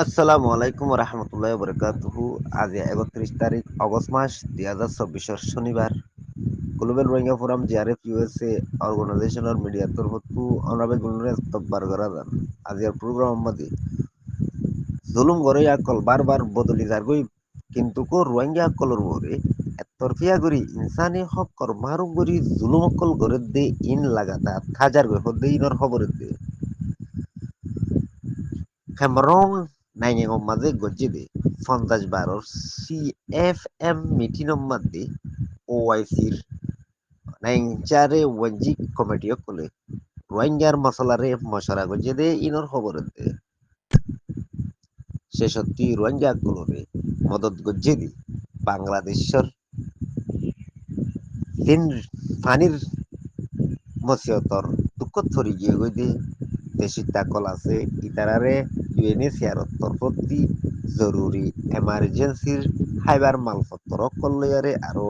আসসালামু আলাইকুম রহমতুল্লাহ বরকাতুহু। আজ ৩১ তারিখ অগস্ট মাস ২০২৪ শনিবার। Global Rohingya forum JRF USA অর্গানাইজেশনের মিডিয়া তরফতু অনাবে গুলরে তকবার করা যান। আজিয়ার প্রোগ্রাম মাদি জুলুম গড়ে আকল বারবার বদলি যারগই কিন্তু কো রোহিঙ্গা আকলর ওরে তরফিয়া গরি ইনসানি হক কর মারুম গরি জুলুম অকল গড়ে দে ইন লাগাতা হাজার গই হদ্দে ইনর খবরের দে Cameron naingeomade gojjide পঞ্চাশ বারোর CFM মিটিনম্মাদে OICর নাইংচারে ওয়ানজি কমিটিও কলে রোহিঙ্গার মশলারে মশরা গজ্জেদে ইনর খবরতে সে সত্যি রোহিঙ্গা কলরে মদত গজ্জেদি বাংলাদেশের তিন ফানির মসিয়তর দুঃখ থরি গিয়ে গইদে দেশি তাকল আছে ইতারারে ইউএনএসিআর তরফতি জরুরি এমার্জেন্সির হাইবার মালপত্র কল্লয়ারে আরো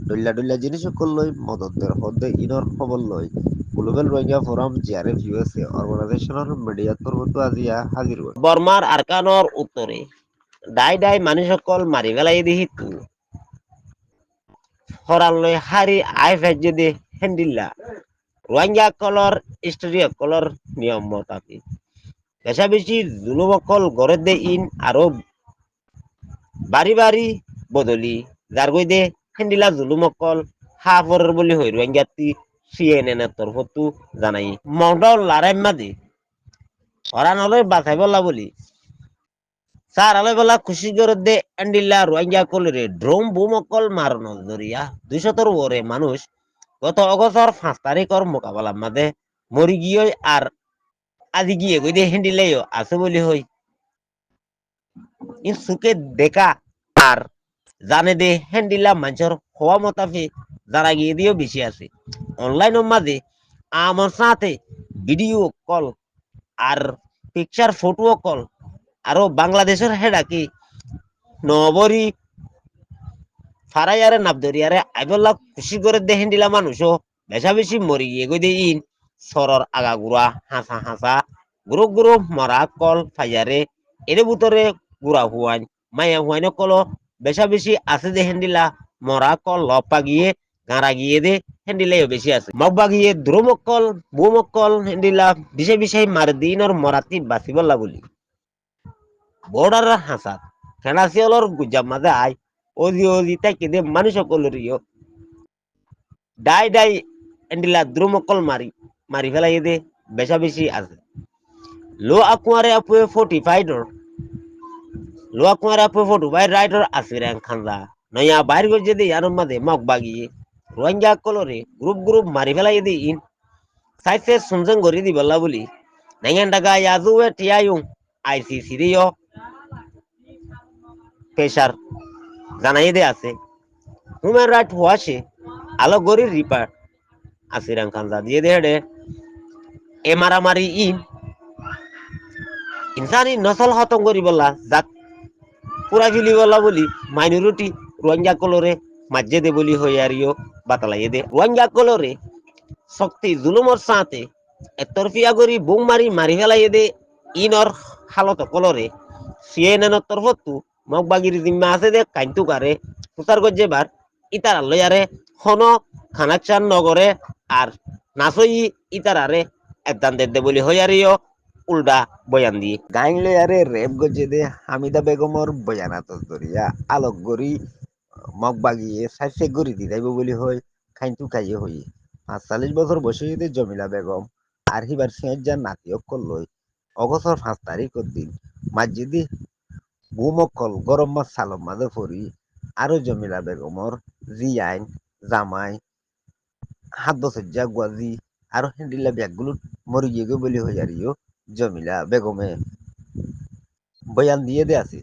ডল্লা ডল্লা জিনিস কল্লই মদতের হদ্দে ইনর খবর লই global Rohingya forum JRF USA অর্গানাইজেশনের মিডিয়া তরফত আজিয়া হাজির হয় বর্মার আরকানর উত্তরে দাই দাই মানুষসকল মারি পেলাই দিহিতু হরাললৈ হাৰি আই ভেজ্যদে হেন্দিল্লা রোহিঙ্গা কলর স্টেডিয় কলর নিয়ম মতাকি বেশা বেশি জুলুমকল গড়ে দে ইন আরো বাড়ি বাড়ি বদলি যার দে হেন্দিলা জুলুমকল হাফরের বলি হই রোহিঙ্গাতি CNN এর তরফতু জানাই মডল লারাইম মাদি হরানলৈ বাঁচাই বলা বলি স্যার আলাই বলা খুশি করে দে এন্ডিল্লা রোহিঙ্গা কলরে ড্রোম বুমকল মারণ জরিয়া ২০০ ওরে মানুষ গত অগস্টর ৫ তারিখর মোকাবেলা মাদে মরি গিয়ে আর আজি গিয়ে গই দে হেন্ডিলাইও আছে বলি হই ইন সুকে দেখা আর জানে দে হেন্ডিলা মানুষের হওয়া মতাফে জানা গিয়ে দিয়েও বেশি আছে অনলাইন মাঝে আমার সাথে ভিডিও কল আর পিকচার ফটো কল আরো বাংলাদেশের হেডা কি নবরী ফারাইয়ারে নাবদরিয়ারে আইবল্লা খুশি করে দেখেন দিলা মানুষও বেশা বেশি মরি গিয়ে গই ইন সরর আগাগুড়া হাসা হাসা গুরু গুরু মরা কল ফাইয়ারে এর ভিতরে গুড়া হুয়াইন মায়া হুয়াইন কল বেশা বেশি আছে যে হেন্দিলা মরা কল লপা গিয়ে গাঁড়া গিয়ে দে হেন্দিলাইও বেশি আছে মগবা গিয়ে দ্রুমকল বুমকল হেন্দিলা বিষে বিষে মার দিনর মরাতি বাঁচিবল্লা বলি বর্ডার হাসাত ফেনাসিয়লর গুজাব মাঝে আয় ওজি ওজি তাকে দে মানুষ সকলেরইও ডাই ডাই এন্ডিলা দ্রুমকল মারি মারি ফেলাই দে বেশা বেশি আছে লো আকুয়ারে আপুয়ে 45 লো আকুয়ারে আপুয়ে 45 রাইডর আসিরেন খান্দা নয়া বাইর গজে দে ইয়ার মাঝে মগ বাগিয়ে রোহিঙ্গা কলরে গ্রুপ গ্রুপ মারি ফেলাই দে ইন সাইসে সুনজং গরি দি বল্লা বলি নাইয়ান ডাগা ইয়াজুয়ে টিয়ায়ুং আইসিসি দিও পেশার জানাই দে আছে হিউম্যান রাইট ওয়াশে আলো গরির রিপার্ট আসিরাং খানজা দিয়ে দে হেডে এ মারামারি ইন ইনসানি নসল হতম করি বললা যাক পুরা ফিলি বলা বলি মাইনরিটি রোহিঙ্গা কলরে মাঝে দে বলি হই আরিও বাতালাই দে রোহিঙ্গা কলরে শক্তি জুলুমর সাথে তরফিয়া গরি বুম মারি মারি ফেলাই দে ইনর হালত কলরে CNN তরফতু মগবাগির জিম্মা আছে দে কাইন্তু কারে তুতার গজ্জেবার ইতার লয়ারে হন খানাকচান নগরে আর নাসই ইতারারে একদান দে বলি হইয়ারিও উল্টা বয়ান দিয়ে গাইলে আরে রেপ গজে দে হামিদা বেগমর বয়ানাত দরিয়া আলোক গরি মগ বাগিয়ে সাইসে গরি দি যাইব বলি হই খাইন্তু খাইয়ে হই ৪৫ বছর বয়সী যদি জমিলা বেগম আর হিবার সিঁয়ার নাতিয়ক করলই অগস্টর ৫ তারিখের দিন মাঝিদি ভূমকল গরম মাছ সালম মাঝে ফরি আরো জমিলা বেগমর জিয়াইন জামাই ৭ বছর গুয়াজি আরো হেন্ডিলা ব্যাগগুলো মরি গিয়ে বলি হই আরিও জমিলা বেগমে বয়ান দিয়ে দে আছে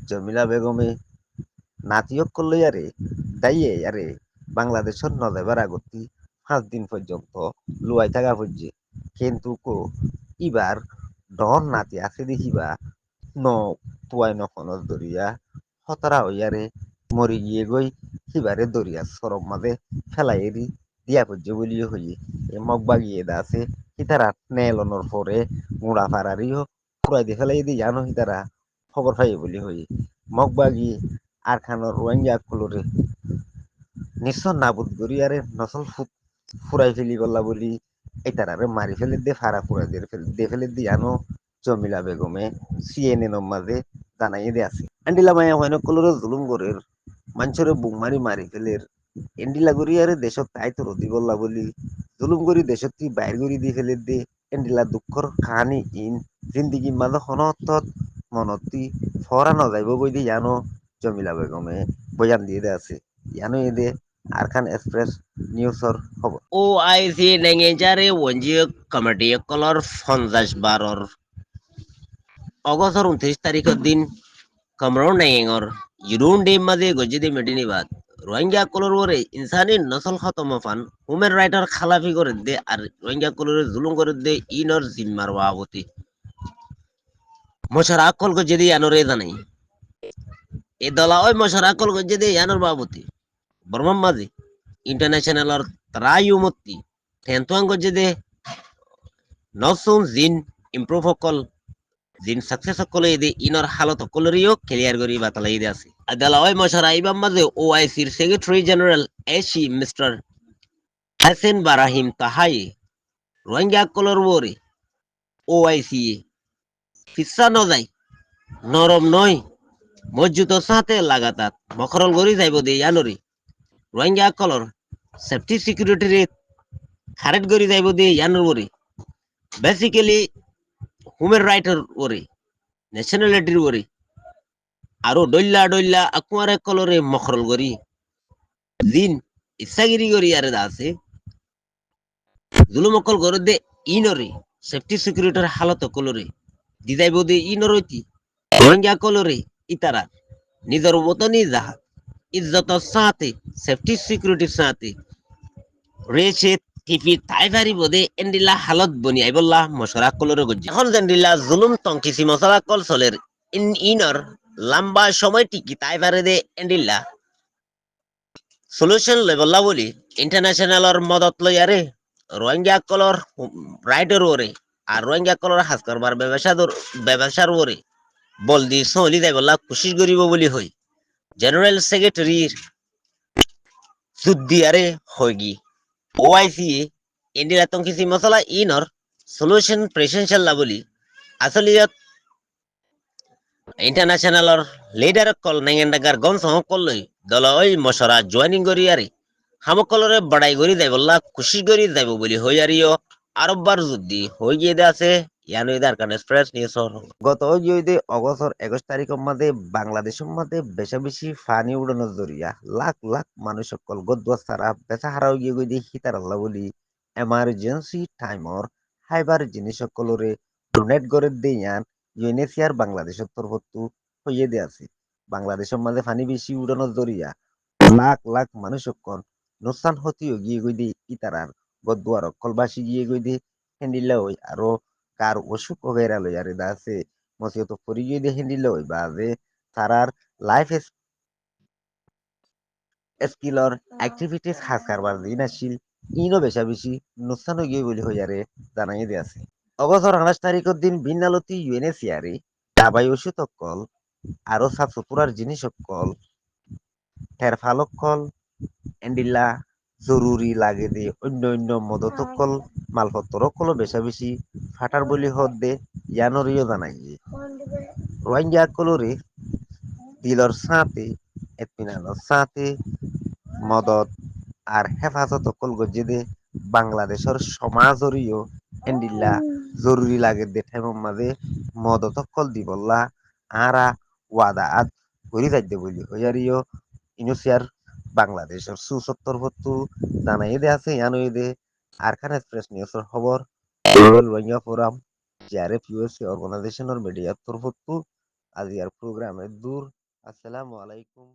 জমিলা বেগমে নাতিয়ক করলই আরে দাইয়ে আরে বাংলাদেশের নজেবার আগতি ৫ দিন পর্যন্ত লুয়াই থাকা পর্যে কিন্তু কো ইবার ডর নাতি আছে দেখিবা ন তুয়াই নখনত দরিয়া হতরা হইয়ারে মরি গিয়ে গই সিবারে দরিয়া সরব মাঝে ফেলাই এরি দিয়া পর্যে বলিয়ে হইয়ে এ মগবা গিয়ে দা আছে হিতারা নেলনর পরে মুড়া ফারারিও ফুরাই দিয়ে ফেলাই দি জানো হিতারা খবর পাই বলি হই মগবাগি আর খানোর রোহিঙ্গা কুলোরে নিশ্চয় নাবুদ গরিয়ারে নসল ফুরাই ফেলি গল্লা বলি এই তারারে মারি ফেলে দে ফারা ফুরা দে ফেলে দি আনো জমিলা বেগমে সিএনএন মাঝে জানাই দে আছে আন্ডিলা মায়া হয় কলরে জুলুম গরের মানুষের বুক মারি মারি ফেলের এন্ডিলা গরিয়ারে দেশত তাই তো রদি গল্লা বলি জুলুম করি দেশত তুই বাইর করি দি ফেলে দে এন্ডিলা দুঃখর কাহানি ইন জিন্দিগি মাঝে হনত মনতি ফরা নযাইব বই দি জানো জমিলা বেগমে বয়ান দিয়ে দে আছে ইয়ানো এদে আরখান এক্সপ্রেস নিউজর খবর OIC Nengejaরে ওঞ্জি কমিটি কলর 50 বারর অগস্টর 29 তারিখের দিন কমরো নেঙ্গর ইরুন ডে মাঝে গজিদে মেডিনি বাদ রোহিঙ্গা কলর ওরে ইনসানি নসল খতম ফান হুমেন রাইটার খালাফি করে দে আর রোহিঙ্গা কলরে জুলুম করে দে ইনর জিম্মার ওয়াবতি মশারা আকল গজিদে ইয়ানরে জানাই এ দলা ওই মশারা আকল গজিদে ইয়ানর বাবতি বর্মা মাঝে ইন্টারন্যাশনালর ত্রায়ুমতি টেন্টুয়াং গজিদে নসুন জিন ইমপ্রুভ অকল জিন সাকসেস অকলে ইদে ইনর হালত অকলরিও ক্লিয়ার করি বাতালাই দে আছে আদালা ওই মশারা ইবাম মাঝে OICর সেক্রেটারি জেনারেল এসি মিস্টার হাসেন বারাহিম তাহাই রোহিঙ্গা কলর ওরে OIC ফিসা নজাই নরম নয় মজুত সাথে লাগাতার মখরল গরি যাইব দে ইয়ানরি রোহিঙ্গা কলর সেফটি সিকিউরিটি রে খারেট গরি যাইব দে ইয়ানর ওরে বেসিক্যালি human রাইটের ওরে ন্যাশনালিটির ওরে আরো ডইল্লা ডইল্লা akuare কলরে মখরল গরি জিন ইচ্ছাগিরি গরি আরে আছে জুলুম অকল গরে দে ইনরে সেফটি সিকিউরিটির হালত কলরে দিদাইব দে ইনরতি রোহিঙ্গা কলরে ইতারা নিজের মতনই যাহা ইজ্জতর সাথে সেফটি সিকিউরিটির সাথে রয়েছে টিপি তাই পারিব দে এন্ডিলা হালত বনি আইবল্লা মশরা কলরে গজ্জি এখন জেন্ডিলা জুলুম টংকিসি মশলা কল চলের ইনর লম্বা সময় টিকি তাই পারে দে এন্ডিলা সলিউশন লেবল্লা বলি ইন্টারন্যাশনালর মদত লইয়ারে রোহিঙ্গা কলর রাইডের ওরে আর রোহিঙ্গা কলর হাজ করবার ব্যবসার ওরে বল দি সহলি যাইবল্লা কোশিশ করিব বলি হই জেনারেল সেক্রেটারির যুদ্ধি আরে হইগি OIC ইন্ডিয়া তংকিসি মশলা ইনর সলিউশন প্রেসেনশাল্লা বলি আসলিয়ত ইন্টারন্যাশনালর লিডার কল নেঙ্গেন্ডাগার গন সহ কলই দল ওই মশরা জয়েনিং করি আরে হামকলরে বড়াই করি যাইবল্লা খুশি করি যাইব বলি হই আরিও আরববার যুদ্ধি হই গিয়ে দে আছে ইয়ানো ইদার কারণে এক্সপ্রেস নিউজ গত ইয়ে অগস্টর 21 তারিখের মধ্যে বাংলাদেশের মধ্যে বেশি বেশি ফানি উড়ানোর জরিয়া লাখ লাখ মানুষ সকল গদুয়া সারা বেচা হারাও গিয়ে গই হিতার আল্লাহ বলি এমার্জেন্সি টাইমর হাইবার জিনিস সকলরে ডোনেট করে দিয়ান ইউএনএসিআর বাংলাদেশের তরফতু হইয়ে দে আছে বাংলাদেশের মাঝে ফানি বেশি উড়ানোর জরিয়া লাখ লাখ মানুষ সকল নোসান হতিও গিয়ে গই ইতারার গদুয়ার অকলবাসী গিয়ে গই হ্যান্ডিলা হই আরো কার অসুখ वगैरह লই আর দা আছে মসিয়ত পরিয়ে দিয়ে হ্যান্ডিল হই বা যে তারার লাইফ স্কিলর অ্যাক্টিভিটিস হাস কারবার দিন আসিল ইনো বেশা বেশি নুকসান হয়ে গিয়ে বলি হই আরে জানাই দিয়ে আছে অগস্টর 28 তারিখের দিন বিনালতি ইউএনএসিআরে দাবাই ওষুধ কল আরো সাফ সুতুরার জিনিস কল ঠের ফালক কল এন্ডিলা জরুরি লাগে দে অন্য অন্য মদতকল মালপত্র কল বেশা বেশি ফাটার বলি হদ দে ইয়ানরিও জানাই রোহিঙ্গা কলরে দিলর সাথে এতমিনানোর সাথে মদত আর হেফাজত কল গজ্জে বাংলাদেশের সমাজরিও এন্ডিল্লা জরুরি লাগে দে ঠেমর মাঝে মদত কল দিবল্লা আরা ওয়াদা আদ করি যাইতে বলি হইয়ারিও ইনুসিয়ার বাংলাদেশের সুসত্তর ভত্তু জানাই দে আছে ইয়ানো দে আরখান এক্সপ্রেস নিউজের খবর global Rohingya forum JRF USA অর্গানাইজেশনের মিডিয়ার তরফতু আজিয়ার প্রোগ্রামে দূর আসসালামু আলাইকুম